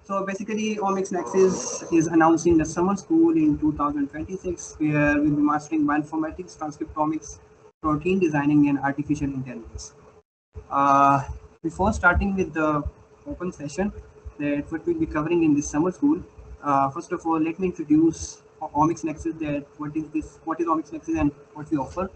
So basically, Omics Nexus is announcing the summer school in 2026, where we'll be mastering bioinformatics, transcriptomics, protein designing, and artificial intelligence. Uh, Before starting with the open session that what we'll be covering in this summer school, first of all, let me introduce Omics Nexus. That what is this? What is Omics Nexus and what we offer?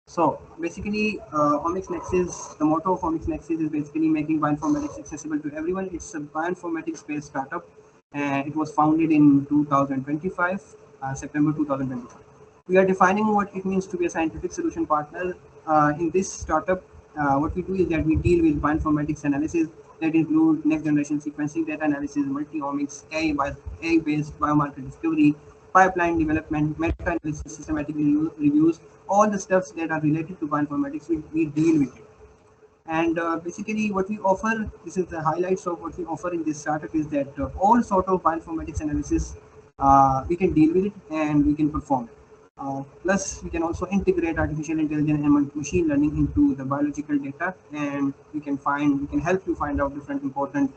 So basically, Omics Nexus, the motto of Omics Nexus is basically making bioinformatics accessible to everyone. It's a bioinformatics-based startup, and it was founded in 2025, September 2025. We are defining what it means to be a scientific solution partner. In this startup, what we do is that we deal with bioinformatics analysis that include next generation sequencing, data analysis, multi-omics, AI-based biomarker discovery, pipeline development, meta-analysis, systematic reviews, all the stuffs that are related to bioinformatics, we deal with it. And basically what we offer, this is the highlights of what we offer in this startup, is that all sort of bioinformatics analysis, we can deal with it and we can perform it. Plus, we can also integrate artificial intelligence and machine learning into the biological data, and we can help you find out different important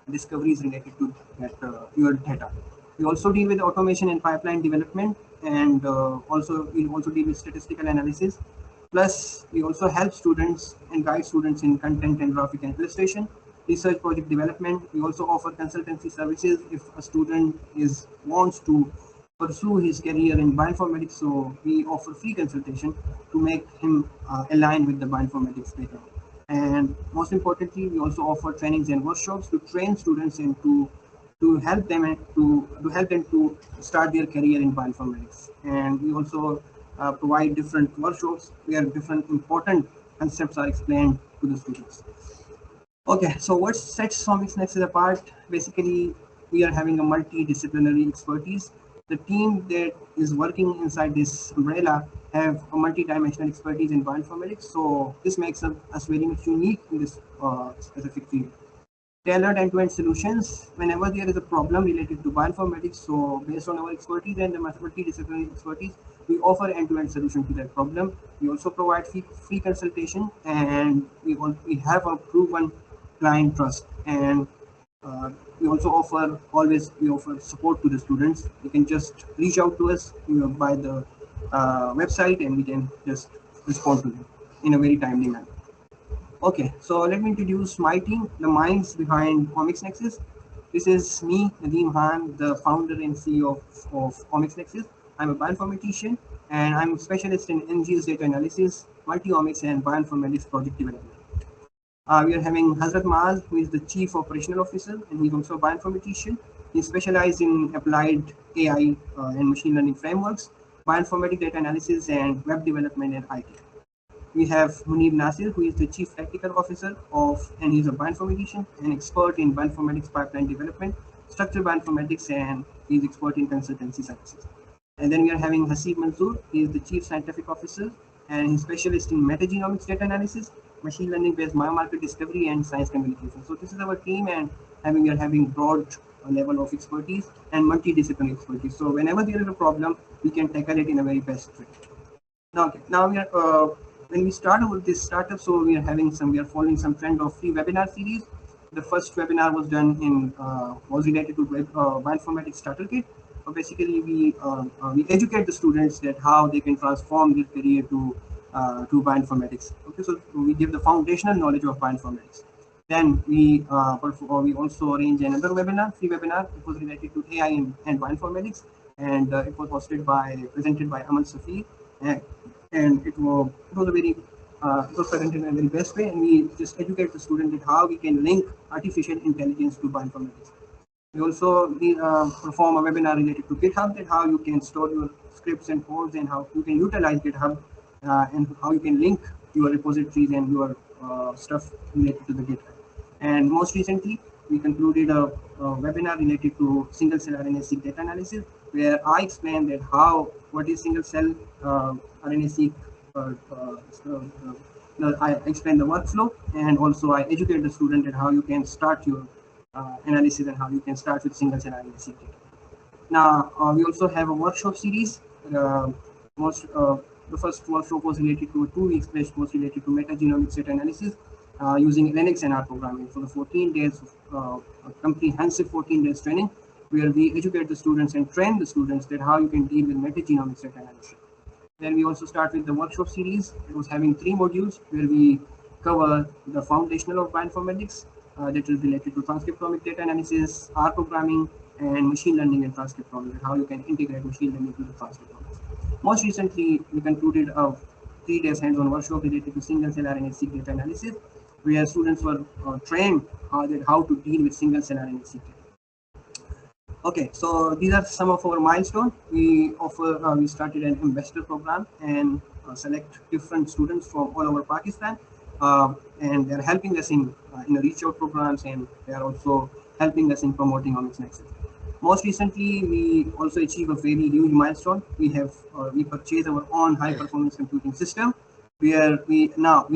discoveries related to that, your data. We also deal with automation and pipeline development, and we also deal with statistical analysis. Plus, we also help students and guide students in content and graphic and illustration, research project development. We also offer consultancy services if a student wants to pursue his career in bioinformatics. So we offer free consultation to make him align with the bioinformatics background. And most importantly, we also offer trainings and workshops to train students and to help them to start their career in bioinformatics. And we also provide different workshops where different important concepts are explained to the students. Okay, so what sets Omics Nexus apart? Basically, we are having a multidisciplinary expertise. The team that is working inside this umbrella have a multi-dimensional expertise in bioinformatics. So this makes us very much unique in this specific field. Tailored end-to-end solutions whenever there is a problem related to bioinformatics. So based on our expertise and the multidisciplinary expertise, we offer end-to-end solution to that problem. We also provide free consultation, and we have a proven client trust. And we also offer support to the students. You can just reach out to us by the website, and we can just respond to them in a very timely manner. Okay, so let me introduce my team, the minds behind Omics Nexus. This is me, Nadeem Khan, the founder and CEO of Omics Nexus. I'm a bioinformatician, and I'm a specialist in NGS data analysis, multi-omics, and bioinformatics project development. We are having Hazrat Maaz, who is the Chief Operational Officer, and he's also a bioinformatician. He specializes in applied AI and machine learning frameworks, bioinformatic data analysis, and web development and IT. We have Munib Nasir, who is the Chief Technical Officer and he's a bioinformatician, an expert in bioinformatics pipeline development, structured bioinformatics, and he's expert in consultancy services. And then we are having Hasib Manzoor. He is the Chief Scientific Officer, and he's specialist in metagenomics data analysis, machine learning based biomarker discovery, and science communication. So this is our team, and we are having broad level of expertise and multidisciplinary expertise. So whenever there is a problem, we can tackle it in a very best way. Now we are when we start with this startup, so we are following some trend of free webinar series. The first webinar was done was related to bioinformatics starter kit. So basically, we educate the students that how they can transform their career to bioinformatics. Okay, so we give the foundational knowledge of bioinformatics. Then we also arrange another webinar, free webinar. It was related to AI and bioinformatics, and it was presented by Aman Safi, and it was presented in a very best way, and we just educate the student that how we can link artificial intelligence to bioinformatics. We also perform a webinar related to GitHub, that how you can store your scripts and codes, and how you can utilize GitHub, and how you can link your repositories and your stuff related to the GitHub. And most recently, we concluded a webinar related to single-cell RNA-seq data analysis, where I explained that what is single-cell RNA-seq. I explain the workflow, and also I educate the student at how you can start your analysis and how you can start with single-cell RNA-seq data. Now, we also have a workshop series. The first workshop was related to a 2 weeks course related to metagenomics data analysis. using Linux and R programming for the 14 days of comprehensive 14 days training, where we educate the students and train the students that how you can deal with metagenomics data analysis. Then we also start with the workshop series. It was having 3 modules where we cover the foundational of bioinformatics that is related to transcriptomic data analysis, R programming, and machine learning and transcriptomics, how you can integrate machine learning to the transcriptomics. Most recently, we concluded a 3 days hands-on workshop related to single-cell RNA-seq data analysis, where students were trained how to deal with single-cell RNA-seq data. Okay, so these are some of our milestones. We started an ambassador program and select different students from all over Pakistan, and they're helping us in the reach out programs, and they are also helping us in promoting Omics Nexus. Most recently, we also achieved a very huge milestone. We purchased our own high performance computing system, where we are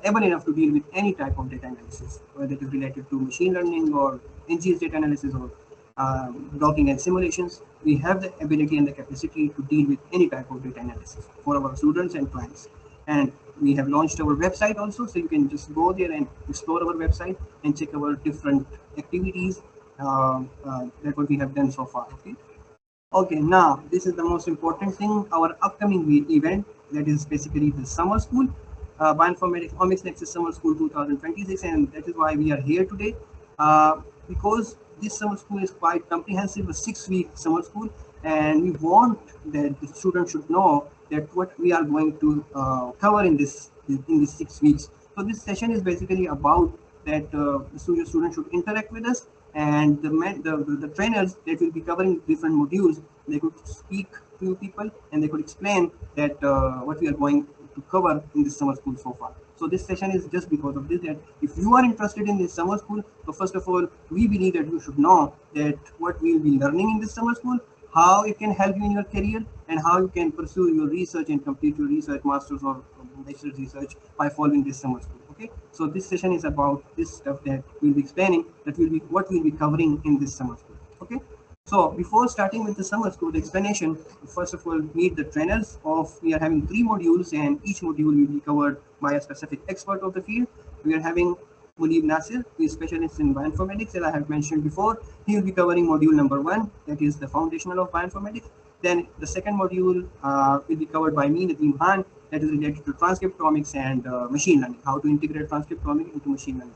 able enough to deal with any type of data analysis, whether it is related to machine learning or NGS data analysis or blocking and simulations. We have the ability and the capacity to deal with any type of data analysis for our students and clients. And we have launched our website also, so you can just go there and explore our website and check our different activities that what we have done so far. Okay, now this is the most important thing, our upcoming event, that is basically the summer school, Bioinformatics Omics Nexus Summer School 2026, and that is why we are here today, because this summer school is quite comprehensive, a 6-week summer school, and we want that the students should know that what we are going to cover in these 6 weeks. So this session is basically about that the students should interact with us, and the trainers that will be covering different modules, they could speak to people and they could explain that what we are going to cover in this summer school so far. So this session is just because of this, that if you are interested in this summer school, so first of all, we believe that you should know that what we will be learning in this summer school, how it can help you in your career, and how you can pursue your research and complete your research, master's or bachelor's research by following this summer school. Okay, so this session is about this stuff that we'll be explaining, that will be what we'll be covering in this summer school. Okay, so before starting with the summer school explanation, first of all, meet the trainers of. We are having 3 modules, and each module will be covered by a specific expert of the field. We are having Munib Nasir, who is specialist in bioinformatics, as I have mentioned before. He will be covering module number 1, that is the foundational of bioinformatics. Then the second module will be covered by me, Nadeem Khan, that is related to transcriptomics and machine learning, how to integrate transcriptomics into machine learning.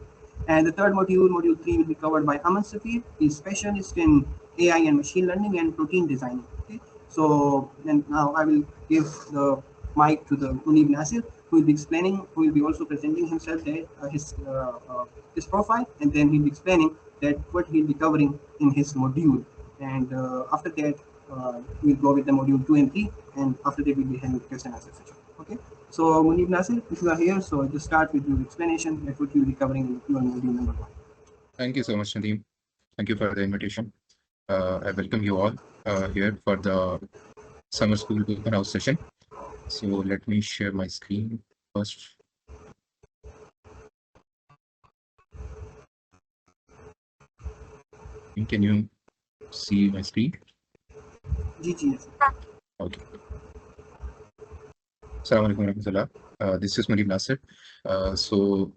And the third module, module 3, will be covered by Aman Safir. He is specialist in AI and machine learning and protein designing. Okay, so then now I will give the mic to the Munib Nasir, who will be explaining, who will be also presenting himself there, his profile, and then he'll be explaining that what he'll be covering in his module. And after that, we'll go with the module 2 and 3, and after that we'll be having question and answer session. Okay, so Munib Nasir, if you are here, so just start with your explanation that what you'll be covering in your module number 1. Thank you so much, Nadeem. Thank you for the invitation. I welcome you all here for the summer school open house session. So let me share my screen first. Can you see my screen? Yes. Okay. Assalamu alaikum warahmatullah. This is Munib Nasir. So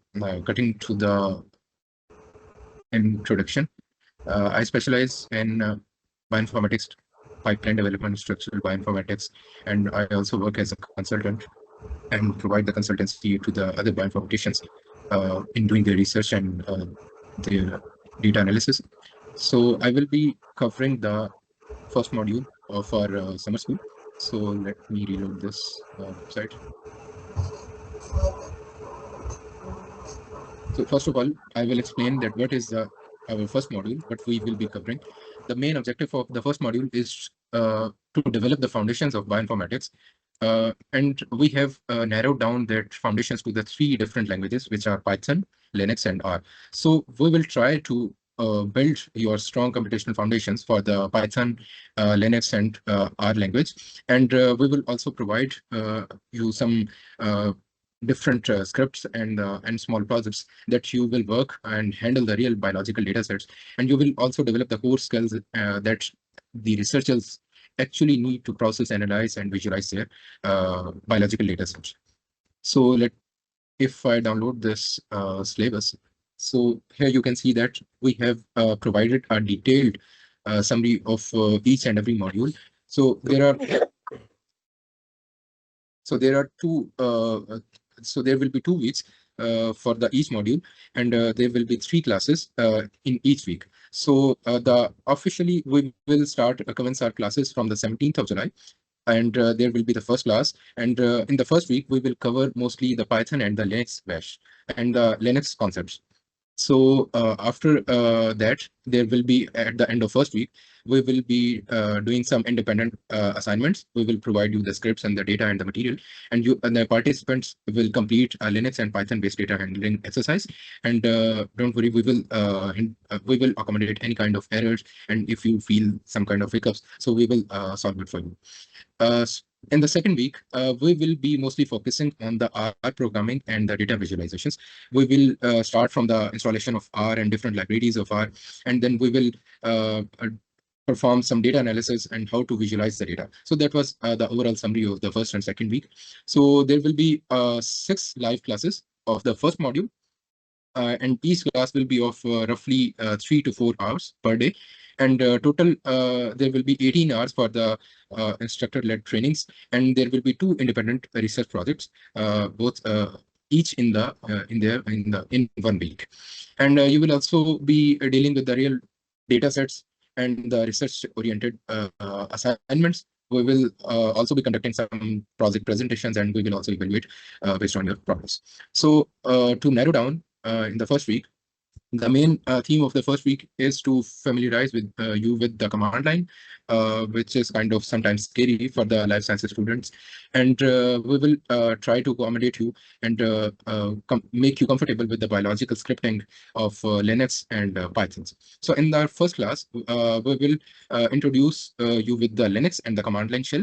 cutting to the introduction, I specialize in bioinformatics, pipeline development, structural bioinformatics, and I also work as a consultant and provide the consultancy to the other bioinformaticians in doing their research and their data analysis. So I will be covering the first module of our summer school. So let me reload this website. So first of all, I will explain that what is our first module, what we will be covering. The main objective of the first module is to develop the foundations of bioinformatics. And we have narrowed down that foundations to the 3 different languages, which are Python, Linux, and R. So we will try to build your strong computational foundations for the Python, Linux, and R language. And we will also provide you some different scripts and small projects that you will work and handle the real biological data sets. And you will also develop the core skills that the researchers actually need to process, analyze, and visualize their biological data sets. So if I download this syllabus, so here you can see that we have provided a detailed summary of each and every module. So there are so there will be 2 weeks for the each module, and there will be 3 classes in each week. So the officially we will start commence our classes from the 17th of July, and there will be the first class. And in the first week, we will cover mostly the Python and the Linux bash and the Linux concepts. So after that, there will be at the end of first week, we will be doing some independent assignments. We will provide you the scripts and the data and the material, and you and the participants will complete a Linux and Python based data handling exercise. And don't worry, we will accommodate any kind of errors, and if you feel some kind of hiccups, so we will solve it for you. In the second week, we will be mostly focusing on the R programming and the data visualizations. We will start from the installation of R and different libraries of R, and then we will perform some data analysis and how to visualize the data. So that was the overall summary of the first and second week. So there will be 6 live classes of the first module, and each class will be of roughly 3 to 4 hours per day. And total, there will be 18 hours for the instructor-led trainings, and there will be 2 independent research projects, both each in 1 week. And you will also be dealing with the real data sets and the research-oriented assignments. We will also be conducting some project presentations, and we will also evaluate based on your progress. So to narrow down, in the first week, the main theme of the first week is to familiarize with you with the command line, which is kind of sometimes scary for the life sciences students. And we will try to accommodate you and make you comfortable with the biological scripting of Linux and Python. So in our first class, we will introduce you with the Linux and the command line shell.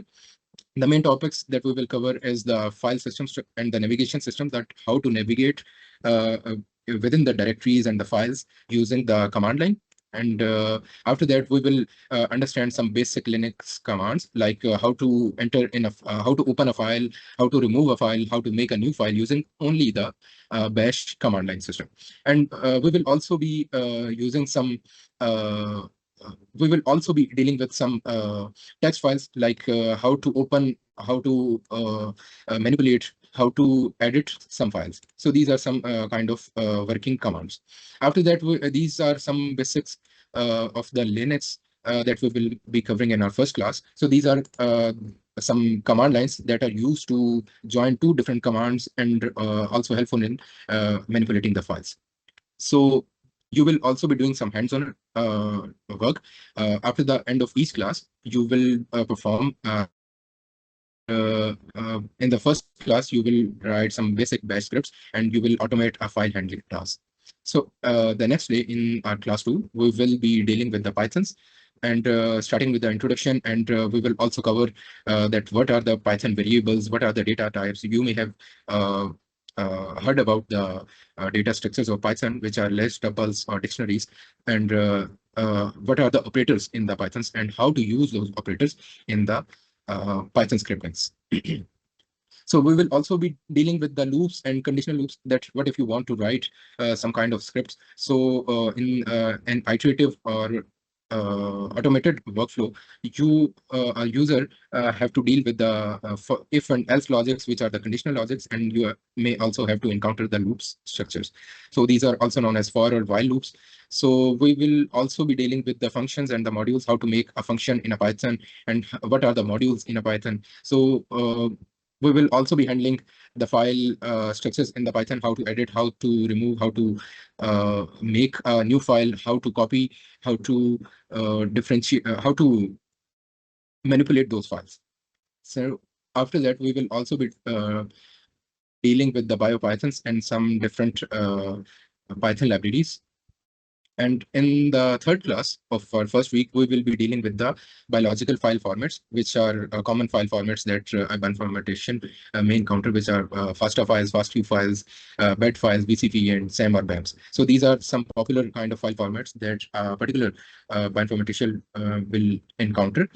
The main topics that we will cover is the file systems and the navigation system, that how to navigate within the directories and the files using the command line. And after that, we will understand some basic Linux commands, like how to enter in how to open a file, how to remove a file, how to make a new file using only the bash command line system. And we will also be using some we will also be dealing with some text files, like how to open, how to manipulate, how to edit some files. So these are some kind of working commands. After that, these are some basics of the Linux that we will be covering in our first class. So these are some command lines that are used to join 2 different commands, and also helpful in manipulating the files. So you will also be doing some hands-on work. After the end of each class, you will perform in the first class, you will write some basic bash scripts, and you will automate a file handling task. So the next day in our class 2, we will be dealing with the Pythons, and starting with the introduction, and we will also cover that what are the Python variables, what are the data types. You may have heard about the data structures of Python, which are lists, tuples, or dictionaries, and what are the operators in the Pythons, and how to use those operators in the Python scriptings. So we will also be dealing with the loops and conditional loops, that what if you want to write some kind of scripts. So in an iterative or automated workflow, you a user have to deal with the if and else logics, which are the conditional logics, and you may also have to encounter the loops structures. So these are also known as for or while loops. So we will also be dealing with the functions and the modules, how to make a function in a Python, and what are the modules in a Python. So we will also be handling the file structures in the Python, how to edit, how to remove, how to make a new file, how to copy, how to differentiate, how to manipulate those files. So after that, we will also be dealing with the BioPythons and some different Python libraries. And in the third class of our first week, we will be dealing with the biological file formats, which are common file formats that bioinformatician may encounter, which are FASTA files, FASTQ files, BED files, BCP, and SAM or BAMs. So these are some popular kind of file formats that a particular bioinformatician will encounter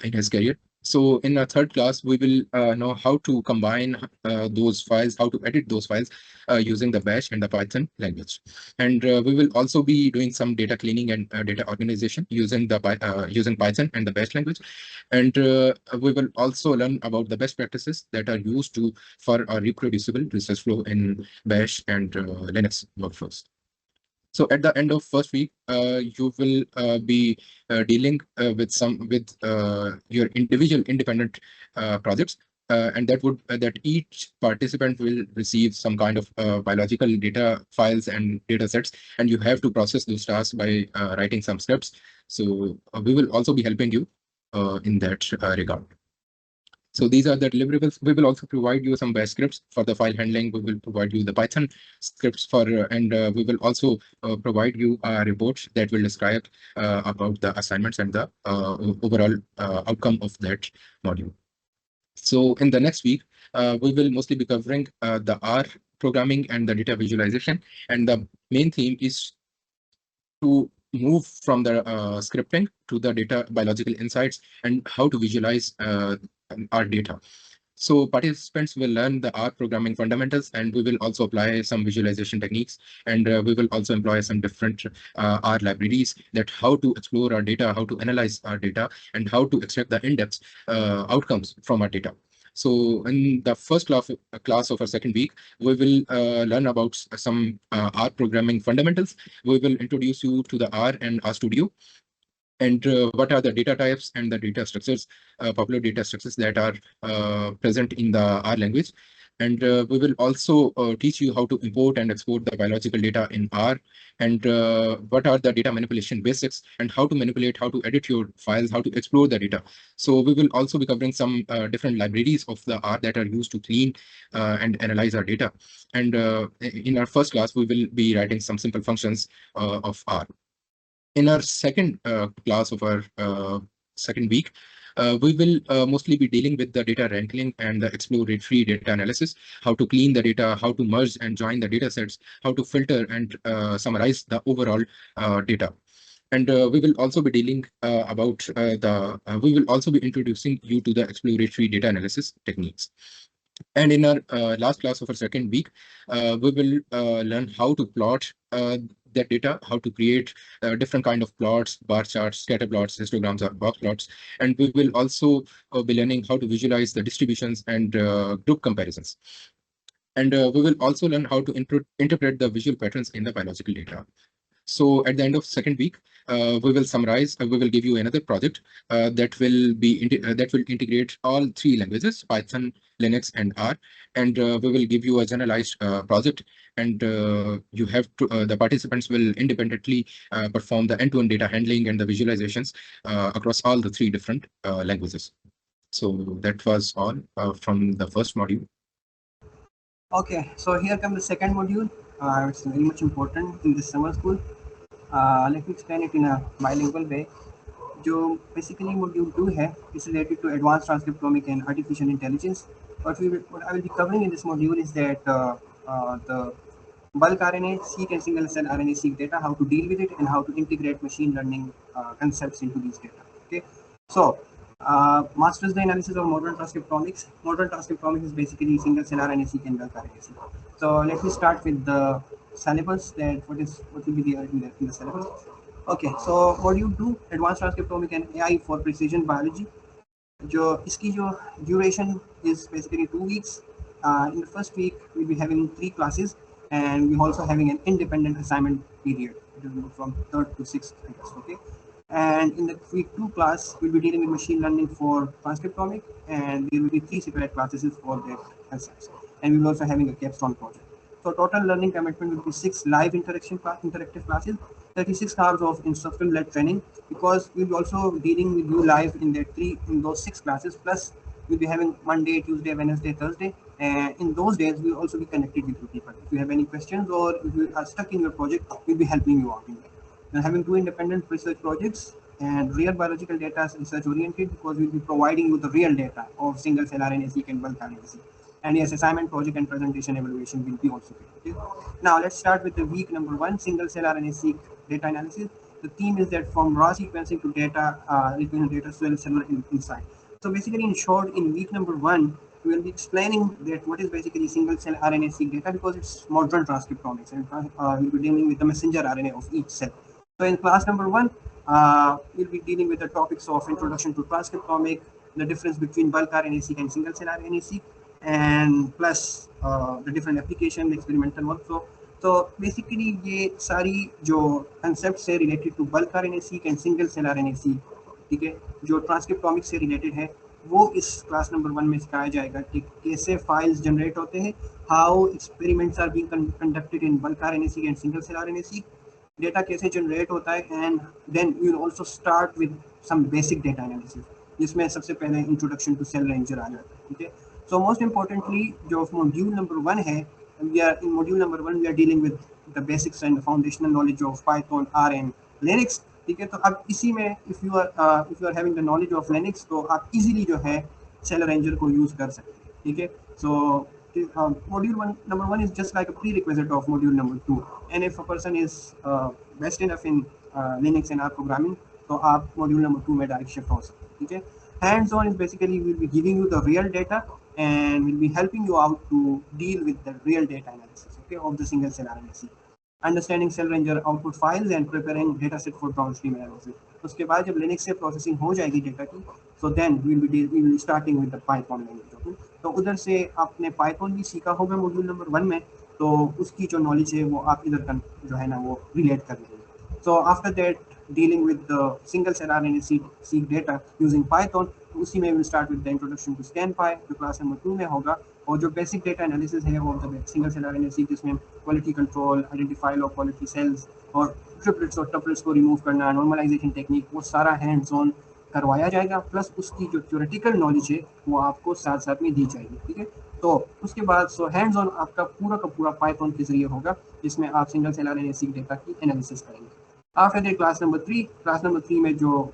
in his career. So in our third class, we will know how to combine those files, how to edit those files using the Bash and the Python language. And we will also be doing some data cleaning and data organization using using Python and the Bash language. And we will also learn about the best practices that are used for a reproducible research flow in Bash and Linux workflows. So at the end of first week, you will be dealing with your individual independent projects, and that each participant will receive some kind of biological data files and data sets, and you have to process those tasks by writing some scripts. So we will also be helping you in that regard. So these are the deliverables. We will also provide you some bash scripts for the file handling. We will provide you the Python scripts and we will also provide you a report that will describe about the assignments and the overall outcome of that module. So in the next week, we will mostly be covering the R programming and the data visualization. And the main theme is to move from the scripting to the data biological insights and how to visualize our data. So participants will learn the R programming fundamentals, and we will also apply some visualization techniques, and we will also employ some different R libraries that how to explore our data, how to analyze our data, and how to extract the in-depth outcomes from our data. So in the first class of our second week, we will learn about some R programming fundamentals. We will introduce you to the R and RStudio, and what are the data types and the data structures, popular data structures that are present in the R language. And we will also teach you how to import and export the biological data in R, and what are the data manipulation basics, and how to manipulate, how to edit your files, how to explore the data. So we will also be covering some different libraries of the R that are used to clean and analyze our data. And in our first class, we will be writing some simple functions of R. In our second class of our second week, we will mostly be dealing with the data wrangling and the exploratory data analysis, how to clean the data, how to merge and join the data sets, how to filter and summarize the overall data. And we will also be dealing we will also be introducing you to the exploratory data analysis techniques. And in our last class of our second week, we will learn how to plot that data, how to create different kind of plots, bar charts, scatter plots, histograms, or box plots. And we will also be learning how to visualize the distributions and group comparisons. And we will also learn how to interpret the visual patterns in the biological data. So at the end of second week, we will summarize. We will give you another project that will integrate all three languages: Python, Linux, and R. And we will give you a generalized project. And you have to. The participants will independently perform the end-to-end data handling and the visualizations across all the three different languages. So that was all from the first module. Okay, so here comes the second module. It's very much important in this summer school. Let me explain it in a bilingual way. जो basically module 2 है, is related to advanced transcriptomic and artificial intelligence. What I will be covering in this module is that the bulk RNA seq and single cell RNA seq data, how to deal with it, and how to integrate machine learning concepts into these data. Okay, so masters the analysis of modern transcriptomics. Modern transcriptomics is basically single cell RNA seq and bulk RNA seq. So let me start with the syllabus. That what will be there in the syllabus. Okay, so module 2 advanced transcriptomic and AI for precision biology. जो इसकी जो duration is basically 2 weeks. In the first week we'll be having 3 classes, and we're also having an independent assignment period from 3rd to 6th, I guess. Okay, and in the week 2 class we'll be dealing with machine learning for transcriptomic, and there will be 3 separate classes for that concepts, and we're also having a capstone project. So total learning commitment will be 6 live interactive classes, 36 hours of instructor-led training, because we'll be also dealing with you live in those 6 classes. Plus, we'll be having Monday, Tuesday, Wednesday, Thursday, and in those days we'll also be connected with you people. If you have any questions or if you are stuck in your project, we'll be helping you out in that. We're having 2 independent research projects and real biological data is research oriented, because we'll be providing you the real data of single cell RNA-seq and bulk RNA-seq. And yes, assignment, project, and presentation evaluation will be also there. Okay? Now let's start with the week number 1, single cell RNA-seq data analysis. The theme is that from raw sequencing to data, data cellular insight. So basically, in short, in week number 1, we will be explaining that what is basically single cell RNA-seq data, because it's modern transcriptomics, and we'll be dealing with the messenger RNA of each cell. So in class number 1, we'll be dealing with the topics of introduction to transcriptomics, the difference between bulk RNA-seq and single cell RNA-seq, and plus the different application, experimental workflow. तो basically ये सारी जो concept है related to bulk RNA seq and single cell RNA seq, ठीक है, जो transcriptomics से related है, वो इस क्लास नंबर 1 में सिखाया जाएगा कि कैसे फाइल्स जनरेट होते हैं, how experiments are being conducted in bulk RNA seq and single cell RNA seq, data कैसे जनरेट होता है, and then we will also start with some basic data analysis, जिसमें सबसे पहले इंट्रोडक्शन टू सेल रेंजर आ जाता है, ठीक है। सो मोस्ट इम्पोर्टेंटली जो मॉड्यूल नंबर 1 है, we are in module number 1 we are dealing with the basics and the foundational knowledge of Python, R and Linux, ठीक है। तो अब इसी में if you are having the knowledge of Linux, तो आप easily जो है सेल रेंजर को यूज कर सकते हैं, ठीक है। सो module number 1 is just like a prerequisite of module number 2, and if a person is best enough in Linux and R programming, तो आप module number 2 में डायरेक्ट शिफ्ट हो सकते हैं, ठीक है। Hands on is basically we'll be giving you the real data and will be helping you out to deal with the real data analysis, okay, of the single cell RNA-seq, understanding cell ranger output files and preparing data set for downstream analysis. उसके बाद जब Linux से processing हो जाएगी data की, so then we will be starting with the Python language, okay? तो उधर से आपने Python भी सीखा होगा मॉड्यूल नंबर 1 में, तो उसकी जो नॉलेज है वो आप इधर का जो है ना वो रिलेट कर लेंगे। So after that, dealing with the single cell RNA-seq data using Python, उसी में will start with the introduction to Scanpy, जो क्लास नंबर 2 में होगा, और जो बेसिक डेटा एनालिसिस है वो द सिंगल सेल आरएनए-सीक, जिसमें quality control, identify low quality cells और ट्रिपलेट्स और टपलेट्स को रिमूव करना, नॉर्मलाइजेशन टेक्निक, वो सारा हैंड्स ऑन करवाया जाएगा, प्लस उसकी जो थ्योरेटिकल नॉलेज है वो आपको साथ साथ में दी जाएगी, ठीक है। तो उसके बाद सो हैंड्स ऑन आपका पूरा का पूरा पाइथन के जरिए होगा, जिसमें आप सिंगल सेल आरएनए-सीक डेटा की एनालिसिस करेंगे। आफ्टर दैट क्लास नंबर 3 में जो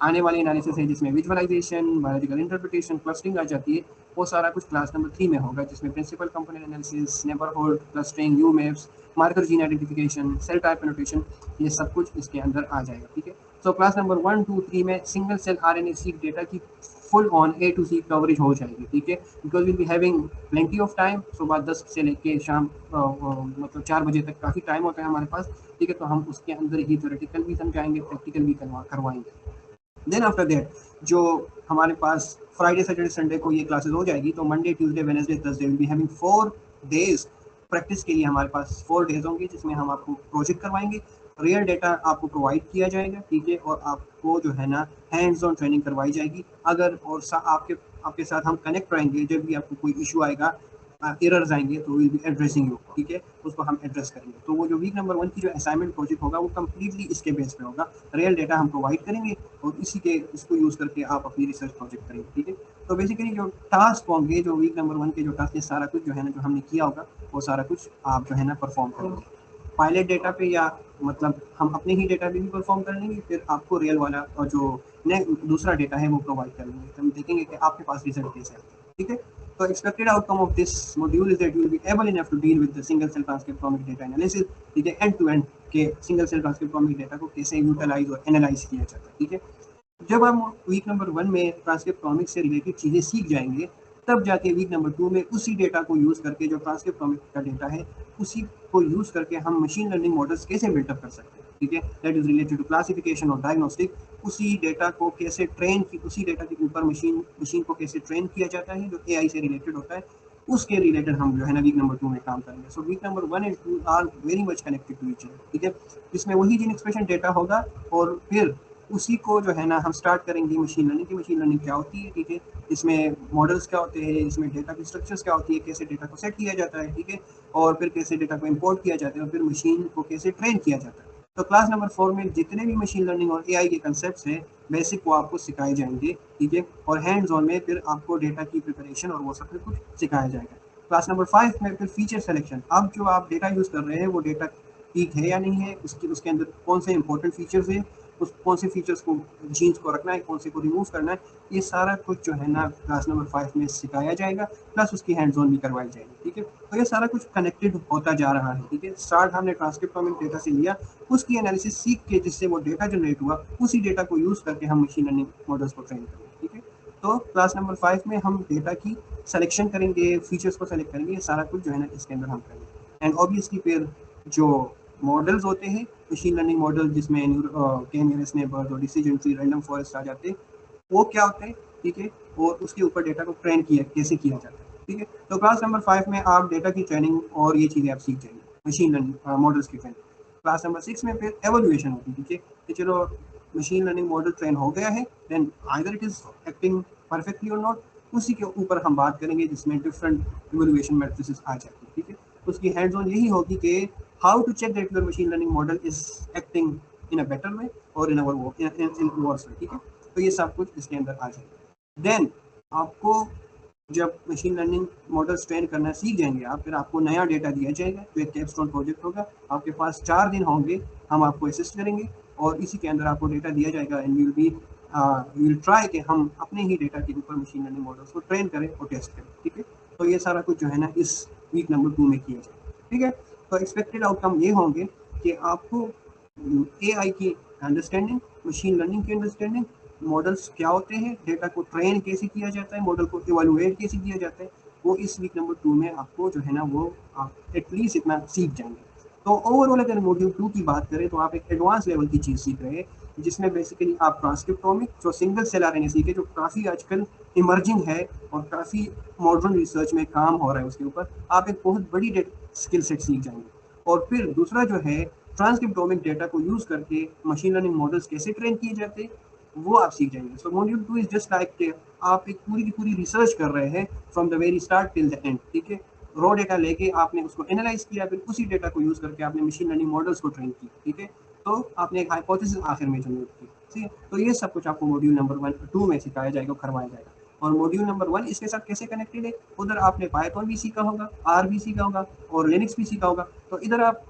आने वाली एनालिसिस है, जिसमें विजुअलाइजेशन, बायोलॉजिकल इंटरप्रिटेशन, क्लस्टरिंग आ जाती है, वो सारा कुछ क्लास नंबर 3 में होगा, जिसमें principal component analysis, neighbourhood, clustering, UMAPs, marker gene identification, cell type annotation, ये सब कुछ इसके अंदर आ जाएगा, ठीक है। सो क्लास नंबर 1, 2, 3 में सिंगल सेल आरएनए-सीक डेटा की full on A to Z coverage हो जाएगी, ठीक है, because will be having plenty of time. सुबह 10 से लेके शाम मतलब 4 बजे तक काफ़ी टाइम होता है हमारे पास, ठीक है। तो हम उसके अंदर ही थ्योरेटिकल भी समझाएंगे, प्रैक्टिकल भी करवाएंगे। देन आफ्टर दैट जो हमारे पास फ्राइडे सैटरडे संडे को ये क्लासेस हो जाएगी, तो Monday Tuesday Wednesday Thursday will be having 4 days practice के लिए। हमारे पास 4 डेज होंगे, जिसमें हम आपको प्रोजेक्ट करवाएंगे, रियल डेटा आपको प्रोवाइड किया जाएगा, ठीक है, और आपको जो है ना हैंड्स ऑन ट्रेनिंग करवाई जाएगी। अगर और आपके साथ हम कनेक्ट रहेंगे, जब भी आपको कोई इशू आएगा, एरर्स आएंगे, तो विल बी एड्रेसिंग यू, ठीक है, उसको हम एड्रेस करेंगे। तो वो जो वीक नंबर 1 की जो असाइनमेंट प्रोजेक्ट होगा, वो कम्प्लीटली इसके बेस पे होगा, रियल डेटा हम प्रोवाइड करेंगे और इसको यूज़ करके आप अपनी रिसर्च प्रोजेक्ट करेंगे, ठीक है। तो बेसिकली जो टास्क होंगे, जो वीक नंबर 1 के जो टास्क है, सारा कुछ जो है ना जो हमने किया होगा, वो सारा कुछ आप जो है ना परफॉर्म करेंगे पायलट डेटा पे, या मतलब हम अपने ही डेटा पे भी परफॉर्म कर लेंगे, फिर आपको रियल वाला और जो दूसरा डेटा है वो प्रोवाइड कर लेंगे, तो हम देखेंगे कि आपके पास रिजल्ट कैसा है, ठीक है। So expected outcome of this module is that you will be able enough to deal with the single cell transcriptomic data analysis, ठीक है, end to end के सिंगल सेल ट्रांसक्रिप्टोमिक डेटा को कैसे यूटिलाइज और एनालाइज किया जाता है, ठीक है। जब हम वीक नंबर 1 में ट्रांसक्रिप्टोमिक्स से रिलेटेड चीज़ें सीख जाएंगे, तब जाके वीक नंबर 2 में उसी डेटा को यूज़ करके, जो ट्रांसक्रिप्टोमिक का डेटा है, उसी को यूज़ करके हम मशीन लर्निंग मॉडल्स कैसे बिल्डअप कर सकते हैं, ठीक है, that is related to classification और डायग्नोस्टिक। उसी डेटा को कैसे उसी डेटा के ऊपर मशीन को कैसे ट्रेन किया जाता है, जो AI से रिलेटेड होता है, उसके रिलेटेड हम जो है ना वीक नंबर 2 में काम करेंगे। So week number 1 and 2 are very much connected to each other, ठीक है। इसमें वही जीन एक्सप्रेशन डेटा होगा, और फिर उसी को जो है ना हम स्टार्ट करेंगे मशीन लर्निंग की। मशीन लर्निंग क्या होती है, ठीक है, इसमें मॉडल्स क्या होते हैं, इसमें डेटा की स्ट्रक्चर्स क्या होती है, कैसे डेटा को सेट किया जाता है, ठीक है, और फिर कैसे डेटा को इंपोर्ट किया जाता है, और फिर मशीन को कैसे ट्रेन किया जाता है। तो क्लास नंबर 4 में जितने भी मशीन लर्निंग और AI के कंसेप्ट्स हैं, बेसिक वो आपको सिखाए जाएंगे, ठीक है, और हैंड्स ऑन में फिर आपको डेटा की प्रिपरेशन और वो सब कुछ सिखाया जाएगा। क्लास नंबर 5 में फिर फीचर सिलेक्शन। अब जो आप डेटा यूज़ कर रहे हैं, वो डेटा ठीक है या नहीं है, उसके अंदर कौन से इंपॉर्टेंट फीचर्स हैं, उस कौन से फीचर्स को जीन्स को रखना है, कौन से को रिमूव करना है, ये सारा कुछ जो है ना क्लास नंबर 5 में सिखाया जाएगा, प्लस उसकी हैंड्स ऑन भी करवाई जाएगी, ठीक है। तो ये सारा कुछ कनेक्टेड होता जा रहा है, ठीक है। स्टार्ट हमने ट्रांसक्रिप्टोमिक डेटा से लिया, उसकी एनालिसिस सीख के जिससे वो डेटा जनरेट हुआ, उसी डेटा को यूज़ करके हम मशीन लर्निंग मॉडल्स को ट्रेन करेंगे, ठीक है। तो क्लास नंबर 5 में हम डेटा की सिलेक्शन करेंगे, फीचर्स को सेलेक्ट करेंगे, ये सारा कुछ जो है ना इसके अंदर हम करेंगे। एंड ऑब्वियसली फिर जो मॉडल्स होते हैं मशीन लर्निंग मॉडल जिसमें कैनियरस नेबर्स और डिसीजन ट्री रैंडम फॉरेस्ट आ जाते हैं, वो क्या होते हैं, ठीक है, और उसके ऊपर डेटा को ट्रेन किया कैसे किया जाता है, ठीक है। तो क्लास नंबर 5 में आप डेटा की ट्रेनिंग और ये चीज़ें आप सीख जाएंगे, मशीन लर्निंग मॉडल्स की ट्रेनिंग। क्लास नंबर 6 में फिर एवोल्यूशन होती है, ठीक है, कि चलो मशीन लर्निंग मॉडल ट्रेन हो गया है, then either it is acting perfectly और नॉट, उसी के ऊपर हम बात करेंगे जिसमें डिफरेंट इवोल्यूशन मैट्रिसेस आ जाती है, ठीक है। उसकी हैंड्स ऑन यही होगी कि how to check that your machine learning model is acting in a better way और इन वर्स वे, ठीक है। तो ये सब कुछ इसके अंदर आ जाएगा। देन आपको जब मशीन लर्निंग मॉडल्स ट्रेन करना सीख जाएंगे आप, फिर आपको नया डेटा दिया जाएगा, तो एक कैपस्टोन प्रोजेक्ट होगा, आपके पास 4 दिन होंगे, हम आपको असिस्ट करेंगे और इसी के अंदर आपको डेटा दिया जाएगा एंड विल ट्राई कि हम अपने ही डेटा के ऊपर मशीन लर्निंग मॉडल्स को ट्रेन करें और टेस्ट करें, ठीक है। तो ये सारा कुछ जो है ना इस वीक नंबर 2 में किया जाएगा, ठीक है। तो एक्सपेक्टेड आउटकम ये होंगे कि आपको AI की अंडरस्टैंडिंग, मशीन लर्निंग की अंडरस्टैंडिंग, मॉडल्स क्या होते हैं, डेटा को ट्रेन कैसे किया जाता है, मॉडल को इवेलुएट कैसे किया जाता है, वो इस वीक नंबर 2 में आपको जो है ना वो आप एटलीस्ट इतना सीख जाएंगे। तो ओवरऑल अगर मॉड्यूल 2 की बात करें तो आप एक एडवांस लेवल की चीज़ सीख रहे हैं जिसमें बेसिकली आप ट्रांसक्रिप्टोमिक जो सिंगल सेल आरएनए सीखे, जो काफ़ी आजकल इमर्जिंग है और काफ़ी मॉडर्न रिसर्च में काम हो रहा है उसके ऊपर, आप एक बहुत बड़ी स्किल सेट सीख जाएंगे। और फिर दूसरा जो है ट्रांसक्रिप्टोमिक डेटा को यूज करके मशीन लर्निंग मॉडल्स कैसे ट्रेन किए जाते हैं, वो आप सीख जाएंगे। सो मॉड्यूल 2 इज जस्ट लाइक आप एक पूरी की पूरी रिसर्च कर रहे हैं from the very start till the end, ठीक है। रॉ डेटा लेके आपने उसको एनालाइज किया, फिर उसी डेटा को यूज करके आपने मशीन लर्निंग मॉडल्स को ट्रेन किया, ठीक है। तो आपने एक हाइपोथेसिस आखिर में जनरेट की, ठीक है। तो ये सब कुछ आपको मॉड्यूल नंबर 2 में सिखाया जाएगा, करवाया जाएगा। और मॉड्यूल नंबर 1 इसके साथ कैसे कनेक्टेड है, उधर आपने पाइथन भी सीखा होगा, आर भी सीखा होगा और लिनक्स भी सीखा होगा। तो इधर आप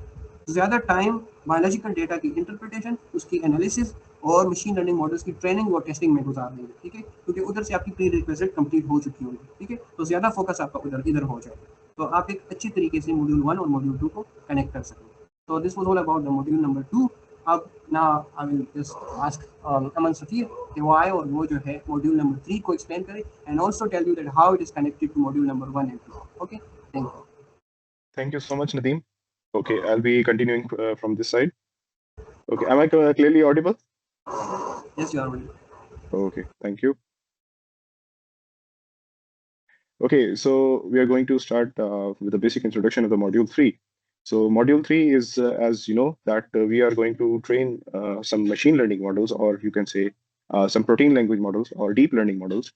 ज़्यादा टाइम बायोलॉजिकल डेटा की इंटरप्रिटेशन, उसकी एनालिसिस और मशीन लर्निंग मॉडल्स की ट्रेनिंग और टेस्टिंग में गुजार देंगे, ठीक है, क्योंकि उधर से आपकी प्री रिक्वेस्ट कंप्लीट हो चुकी होगी, ठीक है। तो ज़्यादा फोकस आपका उधर इधर हो जाएगा, तो आप एक अच्छी तरीके से मॉड्यूल 1 और मॉड्यूल 2 को कनेक्ट कर सकेंगे। तो this was all about the module number 2। अब ना आई विल जस्ट आस्क अमन सफीर कि वो आए और वो जो है मॉड्यूल नंबर 3 को एक्सप्लेन करे and also tell you that how it is connected to module number 1 and 2। Okay, thank you. Thank you so much, Nadeem. Okay, I'll be continuing from this side. Okay, am I clearly audible? Yes, you are ready. Okay, thank you. Okay, so we are going to start with a basic introduction of the module 3. So module 3 is, as you know, that we are going to train some machine learning models, or you can say some protein language models or deep learning models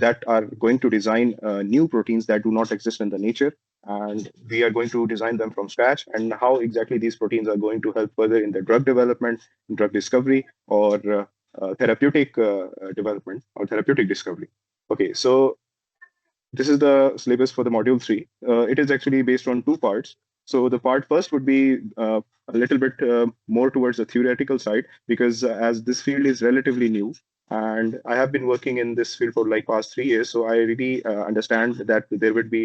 that are going to design new proteins that do not exist in the nature. And we are going to design them from scratch, and how exactly these proteins are going to help further in the drug development, drug discovery, or therapeutic development or therapeutic discovery. Okay, so this is the syllabus for the module 3. It is actually based on 2 parts. So the part first would be a little bit more towards the theoretical side, because as this field is relatively new, and I have been working in this field for like past 3 years, so I really understand that there would be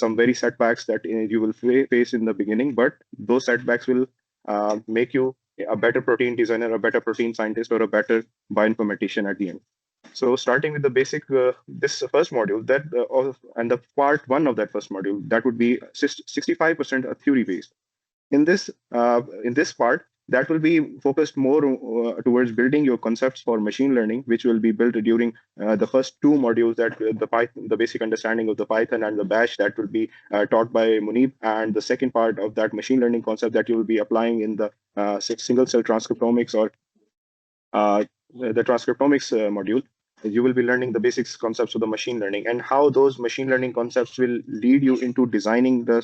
some very setbacks that you will face in the beginning, but those setbacks will make you a better protein designer, a better protein scientist, or a better bioinformatician at the end. So starting with the basic, this first module, and the part 1 of that first module, that would be 65% theory based. In this part, that will be focused more towards building your concepts for machine learning, which will be built during the first 2 modules, that the basic understanding of the Python and the Bash, that will be taught by Munib, and the second part of that machine learning concept that you will be applying in the single cell transcriptomics, or the transcriptomics module. You will be learning the basics concepts of the machine learning, and how those machine learning concepts will lead you into designing the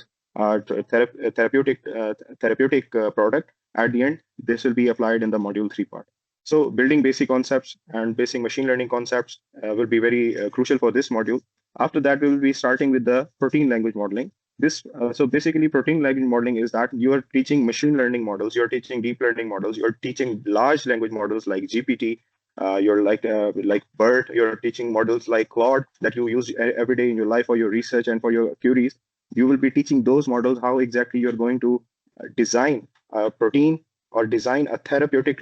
therapeutic product at the end. This will be applied in the module 3 part. So building basic concepts and basic machine learning concepts will be very crucial for this module. After that, we will be starting with the protein language modeling. So basically, protein language modeling is that you are teaching machine learning models, you're teaching deep learning models, you're teaching large language models like GPT, you're like BERT, you're teaching models like Claude that you use every day in your life for your research and for your queries. You will be teaching those models how exactly you're going to design a protein or design a therapeutic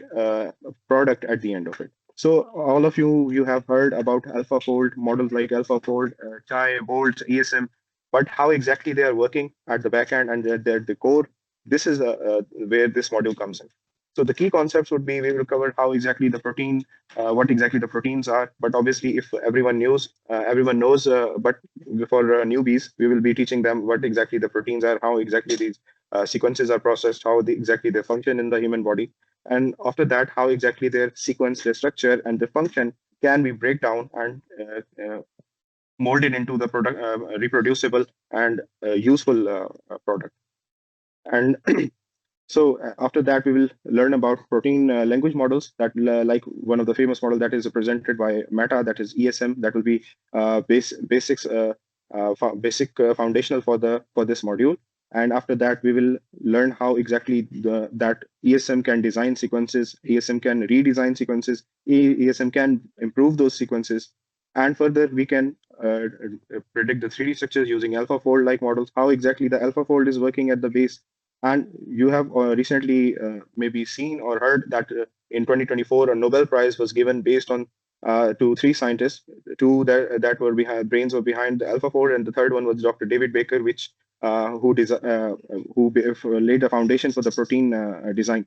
product at the end of it. So all of you have heard about AlphaFold, models like AlphaFold, Chai, Bolt, ESM, but how exactly they are working at the back end and at the core, this is where this module comes in. So the key concepts would be, we will cover how exactly the protein, what exactly the proteins are. But obviously, if everyone knows. But for newbies, we will be teaching them what exactly the proteins are, how exactly these sequences are processed, how exactly they function in the human body, and after that, how exactly their sequence, their structure, and the function can be break down and molded into the product, reproducible and useful product. And so after that, we will learn about protein language models, that like one of the famous model that is presented by Meta, that is ESM. That will be basic foundational for this module. And after that, we will learn how exactly that ESM can design sequences, ESM can redesign sequences, ESM can improve those sequences. And further, we can predict the 3D structures using AlphaFold like models, how exactly the AlphaFold is working at the base. And you have recently maybe seen or heard that in 2024, a Nobel Prize was given based on to three scientists, two that were behind, brains were behind the AlphaFold, and the third one was Dr. David Baker, which laid the foundation for the protein design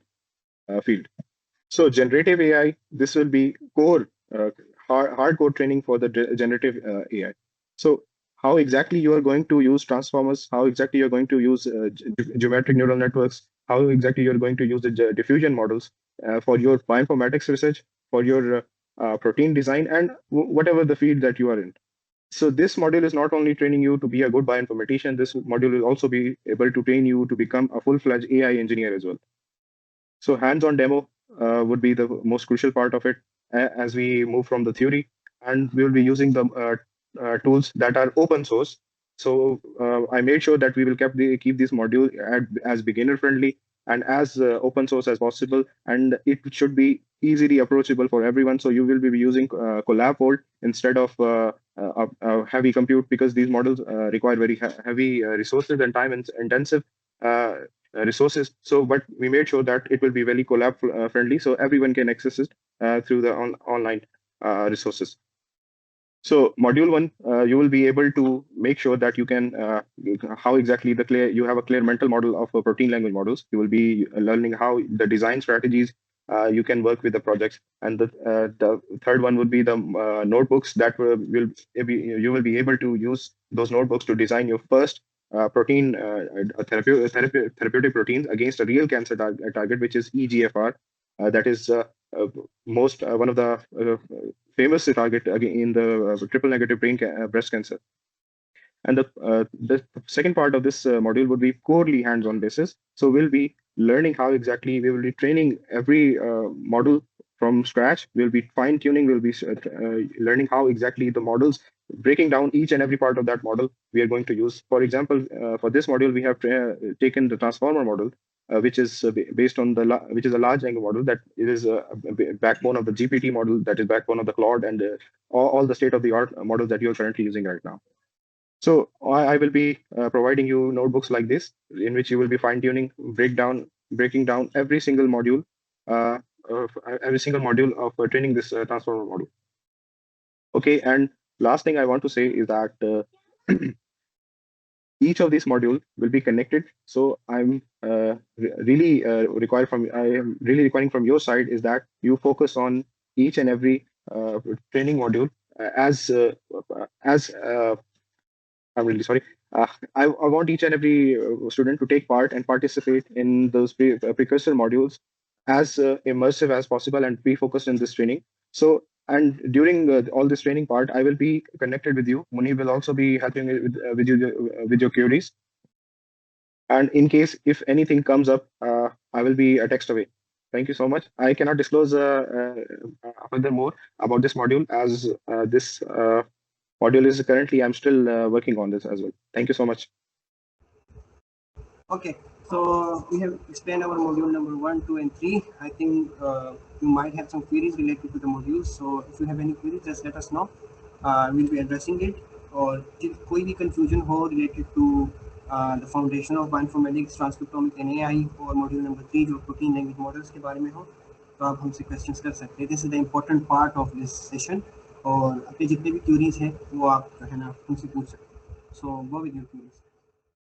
field. So generative AI, this will be core, hardcore training for the generative AI. So how exactly you are going to use transformers, how exactly you're going to use geometric neural networks, how exactly you're going to use the diffusion models for your bioinformatics research, for your protein design, and whatever the field that you are in. So this module is not only training you to be a good bioinformatician, this module will also be able to train you to become a full-fledged AI engineer as well. So hands-on demo would be the most crucial part of it as we move from the theory, and we will be using the tools that are open source. So I made sure that we will keep this module as beginner friendly and as open source as possible, and it should be easily approachable for everyone. So you will be using CollabFold instead of heavy compute, because these models require very heavy resources and time intensive resources. So, but we made sure that it will be very collab friendly, so everyone can access it through the online resources. So module one, you will be able to make sure that you can how exactly you have a clear mental model of protein language models. You will be learning how the design strategies you can work with the projects, and the third one would be the notebooks that you will be able to use those notebooks to design your first protein therapeutic proteins against a real cancer target, which is EGFR. That is most one of the famous target in the triple negative breast cancer. And the second part of this module would be purely hands-on basis. So we'll be learning how exactly we will be training every model from scratch. We'll be fine-tuning, we'll be learning how exactly the models, breaking down each and every part of that model we are going to use. For example, for this module, we have taken the transformer model, which is based on which is a large language model that it is a backbone of the GPT model, that is backbone of the Claude, and all the state-of-the-art models that you're currently using right now. So I will be providing you notebooks like this, in which you will be fine-tuning, breaking down every single module, uh, of training this transformer module. Okay, and last thing I want to say is that each of these modules will be connected. So I am really requiring from your side is that you focus on each and every training module as I'm really sorry. I want each and every student to take part and participate in those precursor modules as immersive as possible and be focused in this training. So, and during all this training part, I will be connected with you. Muni will also be helping with your queries. And in case if anything comes up, I will be a text away. Thank you so much. I cannot disclose furthermore about this module, as this module is currently, I'm still working on this as well. Thank you so much. Okay, so we have explained our module number 1, 2, and 3. I think you might have some queries related to the modules. So if you have any queries, just let us know. We'll be addressing it. और कोई भी confusion हो related to the foundation of bioinformatics, transcriptomics, and AI, और module number 3 जो protein language models के बारे में हो, तो आप हमसे क्वेश्चंस कर सकते हैं. This is the important part of this session. और अपने जितने भी क्यूरीज हैं वो आप है ना हमसे पूछ सकते हैं. सो गो विद योर क्यूरीज.